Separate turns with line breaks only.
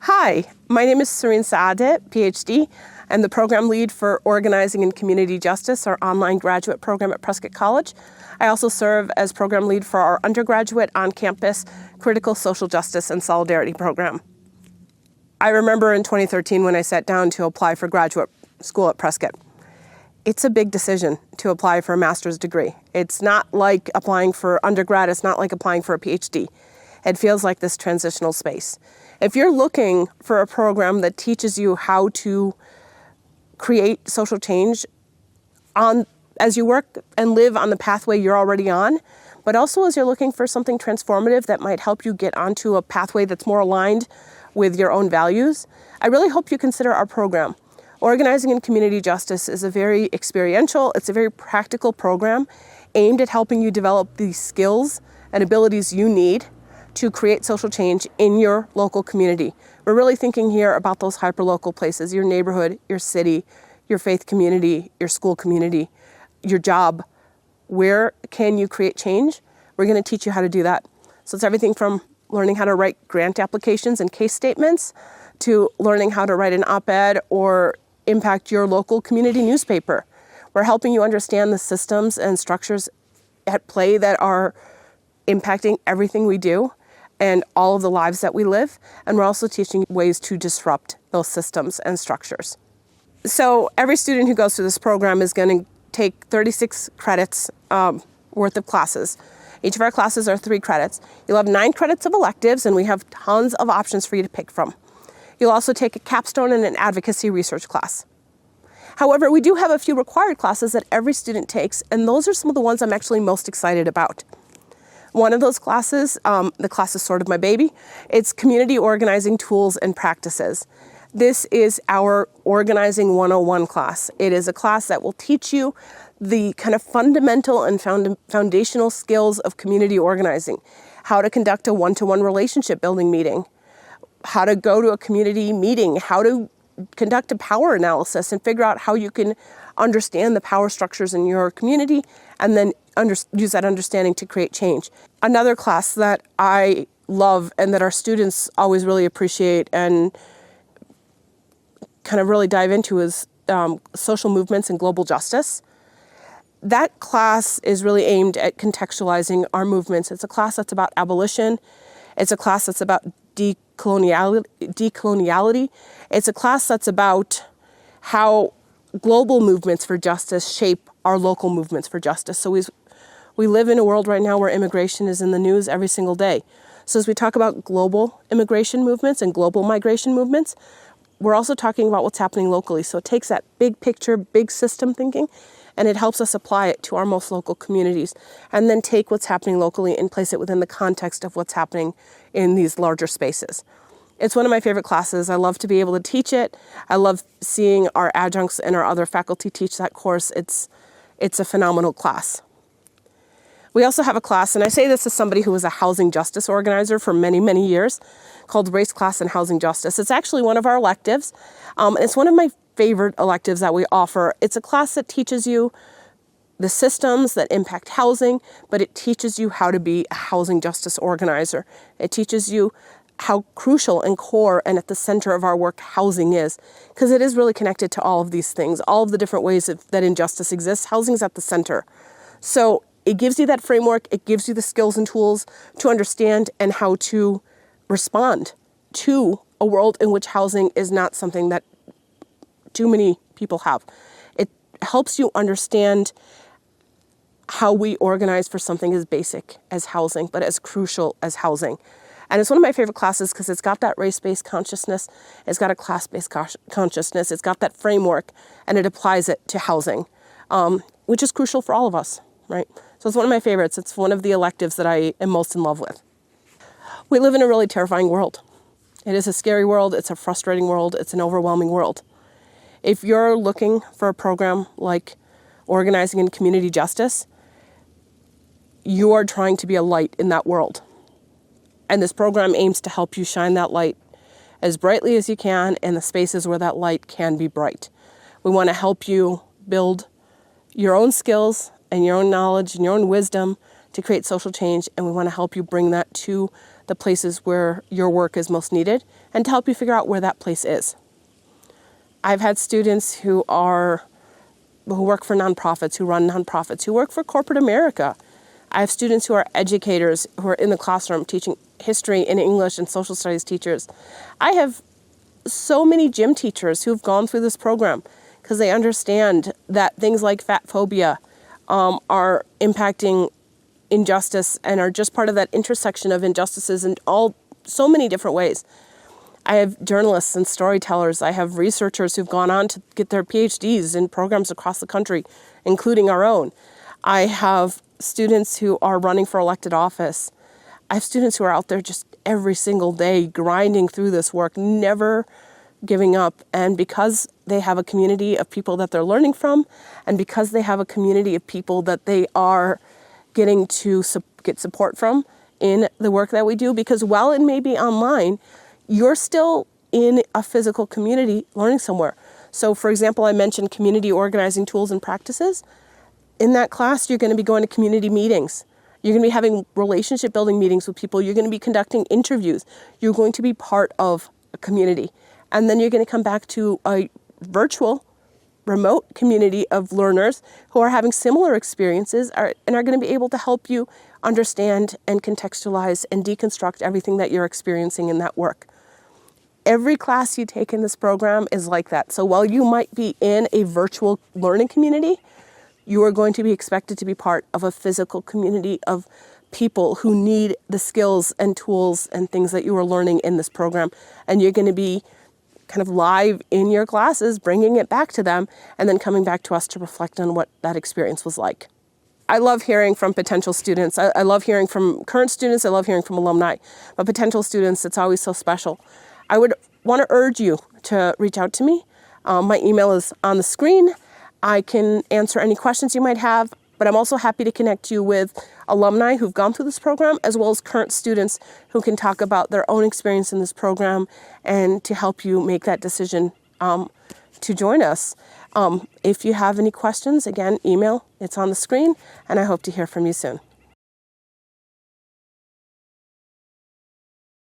Hi, my name is Saadeh, Ph.D. I'm the program lead for Organizing and Community Justice, our online graduate program at Prescott College. I also serve as program lead for our undergraduate on-campus Critical Social Justice and Solidarity program. I remember in 2013 when I sat down to apply for graduate school at Prescott. It's a big decision to apply for a master's degree. It's not like applying for undergrad, it's not like applying for a PhD. It feels like this transitional space. If you're looking for a program that teaches you how to create social change as you work and live on the pathway you're already on, but also as you're looking for something transformative that might help you get onto a pathway that's more aligned with your own values, I really hope you consider our program. Organizing and Community Justice is a very experiential, it's a very practical program aimed at helping you develop the skills and abilities you need to create social change in your local community. We're really thinking here about those hyperlocal places, your neighborhood, your city, your faith community, your school community, your job. Where can you create change? We're going to teach you how to do that. So it's everything from learning how to write grant applications and case statements to learning how to write an op-ed or impact your local community newspaper. We're helping you understand the systems and structures at play that are impacting everything we do and all of the lives that we live. And we're also teaching ways to disrupt those systems and structures. So every student who goes through this program is going to take 36 credits worth of classes. Each of our classes are 3 credits. You'll have 9 credits of electives, and we have tons of options for you to pick from. You'll also take a capstone and an advocacy research class. However, we do have a few required classes that every student takes, and those are some of the ones I'm actually most excited about. One of those classes, the class is sort of my baby, it's Community Organizing Tools and Practices. This is our Organizing 101 class. It is a class that will teach you the kind of fundamental and foundational skills of community organizing, how to conduct a one-to-one relationship building meeting, how to go to a community meeting, how to conduct a power analysis and figure out how you can understand the power structures in your community and then use that understanding to create change. Another class that I love and that our students always really appreciate and kind of really dive into is social movements and global justice. That class is really aimed at contextualizing our movements. It's a class that's about abolition. It's a class that's about decoloniality. It's a class that's about how global movements for justice shape our local movements for justice. So we live in a world right now where immigration is in the news every single day. So as we talk about global immigration movements and global migration movements, we're also talking about what's happening locally. So it takes that big picture, big system thinking, and it helps us apply it to our most local communities, and then take what's happening locally and place it within the context of what's happening in these larger spaces. It's one of my favorite classes. I love to be able to teach it. I love seeing our adjuncts and our other faculty teach that course. It's a phenomenal class. We also have a class, and I say this as somebody who was a housing justice organizer for many, many years, called Race, Class, and Housing Justice. It's actually one of our electives. It's one of my favorite electives that we offer. It's a class that teaches you the systems that impact housing, but it teaches you how to be a housing justice organizer. It teaches you how crucial and core and at the center of our work housing is, because it is really connected to all of these things, all of the different ways that injustice exists. Housing is at the center. So it gives you that framework, it gives you the skills and tools to understand and how to respond to a world in which housing is not something that too many people have. It helps you understand how we organize for something as basic as housing, but as crucial as housing. And it's one of my favorite classes because it's got that race-based consciousness, it's got a class-based consciousness, it's got that framework, and it applies it to housing, which is crucial for all of us, right? So it's one of my favorites. It's one of the electives that I am most in love with. We live in a really terrifying world. It is a scary world, it's a frustrating world, it's an overwhelming world. If you're looking for a program like Organizing and Community Justice, you are trying to be a light in that world. And this program aims to help you shine that light as brightly as you can in the spaces where that light can be bright. We want to help you build your own skills and your own knowledge and your own wisdom to create social change, and we want to help you bring that to the places where your work is most needed and to help you figure out where that place is. I've had students who work for nonprofits, who run nonprofits, who work for corporate America. I have students who are educators, who are in the classroom teaching history and English and social studies teachers. I have so many gym teachers who've gone through this program because they understand that things like fat phobia are impacting injustice and are just part of that intersection of injustices in so many different ways. I have journalists and storytellers. I have researchers who've gone on to get their P.hds in programs across the country, including our own. I have students who are running for elected office. I have students who are out there just every single day grinding through this work, never giving up. And because they have a community of people that they're learning from, and because they have a community of people that they are getting to get support from in the work that we do, because while it may be online, you're still in a physical community learning somewhere. So, for example, I mentioned community organizing tools and practices. In that class, you're going to be going to community meetings. You're going to be having relationship building meetings with people. You're going to be conducting interviews. You're going to be part of a community. And then you're going to come back to a virtual, remote community of learners who are having similar experiences and are going to be able to help you understand and contextualize and deconstruct everything that you're experiencing in that work. Every class you take in this program is like that. So while you might be in a virtual learning community, you are going to be expected to be part of a physical community of people who need the skills and tools and things that you are learning in this program. And you're going to be kind of live in your classes, bringing it back to them, and then coming back to us to reflect on what that experience was like. I love hearing from potential students. I love hearing from current students. I love hearing from alumni. But potential students, it's always so special. I would want to urge you to reach out to me. My email is on the screen. I can answer any questions you might have, but I'm also happy to connect you with alumni who've gone through this program, as well as current students who can talk about their own experience in this program and to help you make that decision to join us. If you have any questions, again, email, it's on the screen, and I hope to hear from you soon.